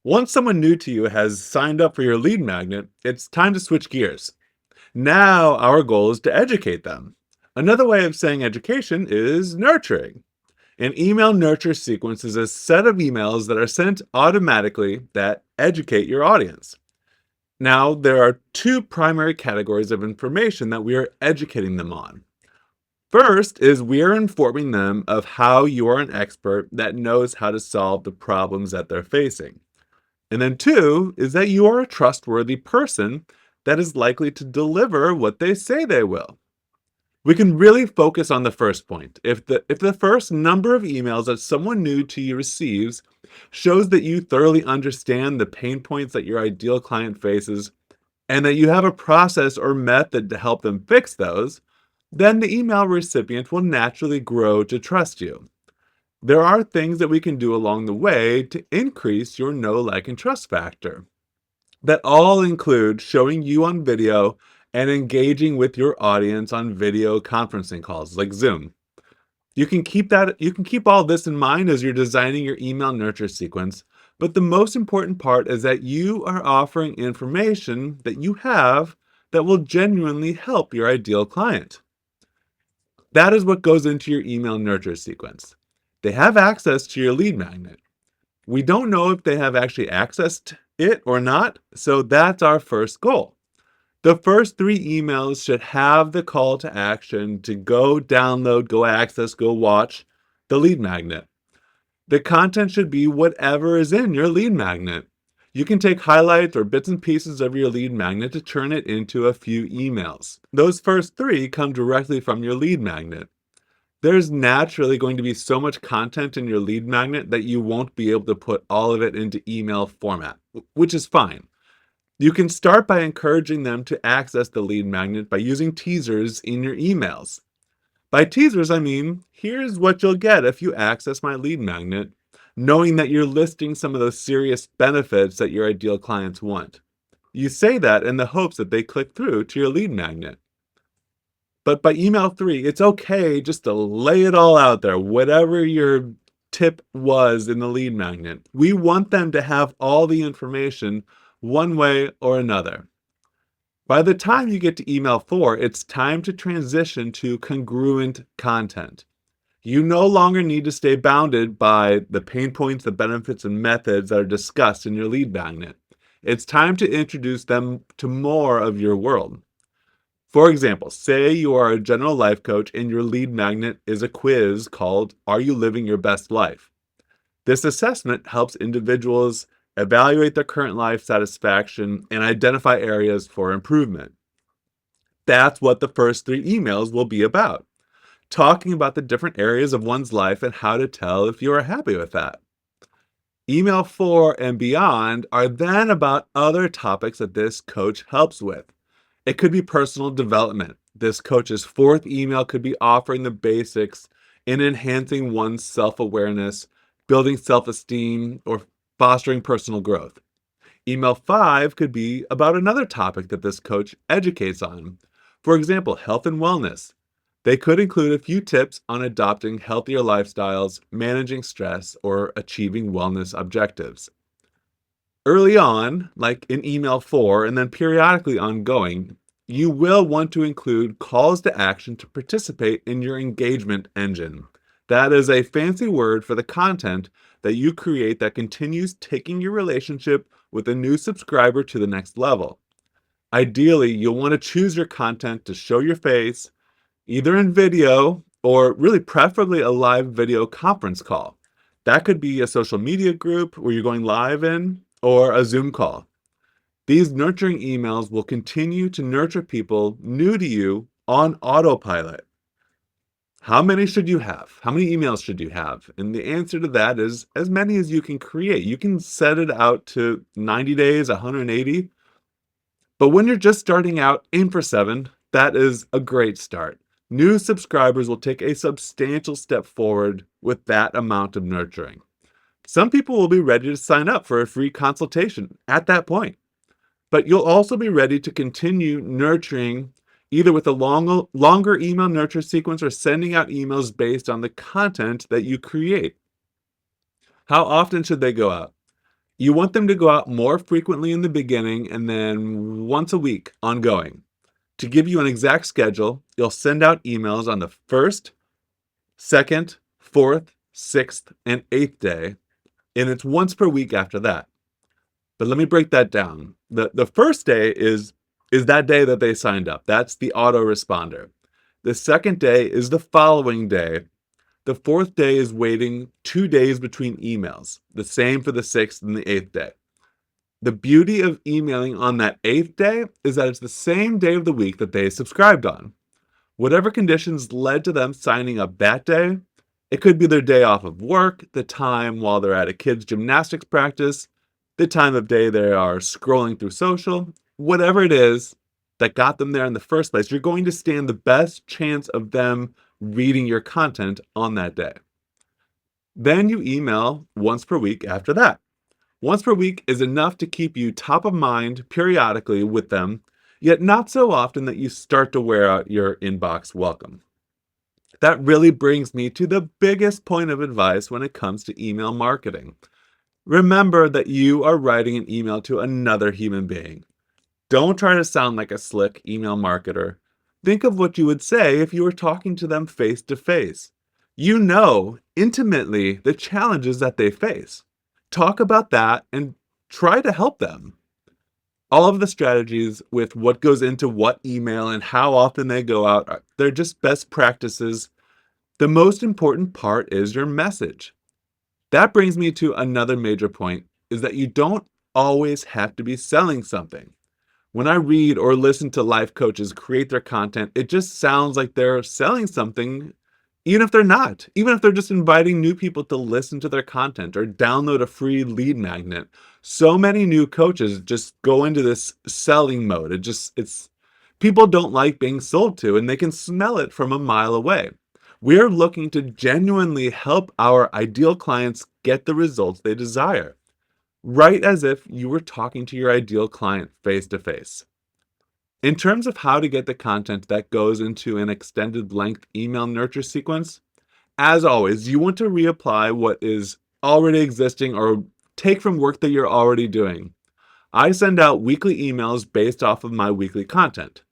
Once someone new to you has signed up for your lead magnet, it's time to switch gears. Now, our goal is to educate them. Another way of saying education is nurturing. An email nurture sequence is a set of emails that are sent automatically that educate your audience. Now, there are two primary categories of information that we are educating them on. First is we are informing them of how you are an expert that knows how to solve the problems that they're facing. And then two is that you are a trustworthy person that is likely to deliver what they say they will. We can really focus on the first point. If the first number of emails that someone new to you receives shows that you thoroughly understand the pain points that your ideal client faces and that you have a process or method to help them fix those, then the email recipient will naturally grow to trust you. There are things that we can do along the way to increase your know, like, and trust factor. That all include showing you on video and engaging with your audience on video conferencing calls like Zoom. You can keep all this in mind as you're designing your email nurture sequence, but the most important part is that you are offering information that you have that will genuinely help your ideal client. That is what goes into your email nurture sequence. They have access to your lead magnet. We don't know if they have actually accessed it or not, so that's our first goal. The first three emails should have the call to action to go download, go access, go watch the lead magnet. The content should be whatever is in your lead magnet. You can take highlights or bits and pieces of your lead magnet to turn it into a few emails. Those first three come directly from your lead magnet. There's naturally going to be so much content in your lead magnet that you won't be able to put all of it into email format, which is fine. You can start by encouraging them to access the lead magnet by using teasers in your emails. By teasers, I mean, here's what you'll get if you access my lead magnet, knowing that you're listing some of those serious benefits that your ideal clients want. You say that in the hopes that they click through to your lead magnet. But by email three, it's okay just to lay it all out there, whatever your tip was in the lead magnet. We want them to have all the information one way or another. By the time you get to email four, it's time to transition to congruent content. You no longer need to stay bounded by the pain points, the benefits, and methods that are discussed in your lead magnet. It's time to introduce them to more of your world. For example, say you are a general life coach and your lead magnet is a quiz called Are You Living Your Best Life? This assessment helps individuals evaluate their current life satisfaction and identify areas for improvement. That's what the first three emails will be about, talking about the different areas of one's life and how to tell if you are happy with that. Email four and beyond are then about other topics that this coach helps with. It could be personal development. This coach's fourth email could be offering the basics in enhancing one's self awareness, building self esteem, or fostering personal growth. Email five could be about another topic that this coach educates on. For example, health and wellness. They could include a few tips on adopting healthier lifestyles, managing stress, or achieving wellness objectives. Early on, like in email four, and then periodically ongoing, you will want to include calls to action to participate in your engagement engine. That is a fancy word for the content that you create that continues taking your relationship with a new subscriber to the next level. Ideally, you'll want to choose your content to show your face, either in video or really preferably a live video conference call. That could be a social media group where you're going live in, or a Zoom call. These nurturing emails will continue to nurture people new to you on autopilot. How many should you have? How many emails should you have? And the answer to that is as many as you can create. You can set it out to 90 days, 180. But when you're just starting out, aim for 7. That is a great start. New subscribers will take a substantial step forward with that amount of nurturing. Some people will be ready to sign up for a free consultation at that point. But you'll also be ready to continue nurturing either with a longer email nurture sequence or sending out emails based on the content that you create. How often should they go out? You want them to go out more frequently in the beginning and then once a week ongoing. To give you an exact schedule, you'll send out emails on the first, second, fourth, sixth, and eighth day, and it's once per week after that. But let me break that down. The first day is that day that they signed up. That's the autoresponder. The second day is the following day. The fourth day is waiting 2 days between emails. The same for the sixth and the eighth day. The beauty of emailing on that eighth day is that it's the same day of the week that they subscribed on. Whatever conditions led to them signing up that day, it could be their day off of work, the time while they're at a kid's gymnastics practice, the time of day they are scrolling through social, whatever it is that got them there in the first place, you're going to stand the best chance of them reading your content on that day. Then you email once per week after that. Once per week is enough to keep you top of mind periodically with them, yet not so often that you start to wear out your inbox welcome. That really brings me to the biggest point of advice when it comes to email marketing. Remember that you are writing an email to another human being. Don't try to sound like a slick email marketer. Think of what you would say if you were talking to them face to face. You know intimately the challenges that they face. Talk about that and try to help them. All of the strategies with what goes into what email and how often they go out, they're just best practices. The most important part is your message. That brings me to another major point, is that you don't always have to be selling something. When I read or listen to life coaches create their content, it just sounds like they're selling something, even if they're not. Even if they're just inviting new people to listen to their content or download a free lead magnet. So many new coaches just go into this selling mode. It's people don't like being sold to, and they can smell it from a mile away. We're looking to genuinely help our ideal clients get the results they desire, right as if you were talking to your ideal client face to face. In terms of how to get the content that goes into an extended length email nurture sequence, as always, you want to reapply what is already existing or take from work that you're already doing. I send out weekly emails based off of my weekly content.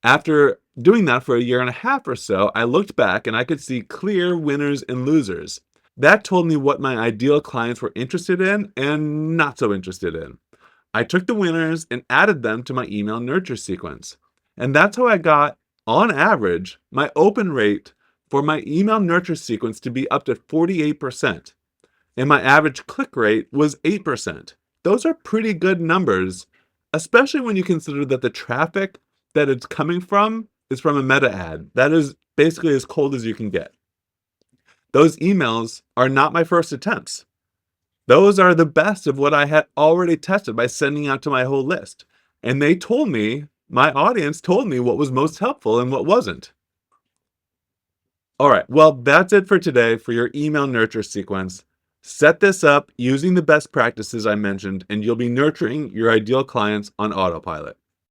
After doing that for a year and a half or so, I looked back and I could see clear winners and losers. That told me what my ideal clients were interested in and not so interested in. I took the winners and added them to my email nurture sequence. And that's how I got, on average, my open rate for my email nurture sequence to be up to 48%. And my average click rate was 8%. Those are pretty good numbers, especially when you consider that the traffic that it's coming from is from a meta ad. That is basically as cold as you can get. Those emails are not my first attempts. Those are the best of what I had already tested by sending out to my whole list. And they told me, my audience told me what was most helpful and what wasn't. All right, well, that's it for today for your email nurture sequence. Set this up using the best practices I mentioned, and you'll be nurturing your ideal clients on autopilot.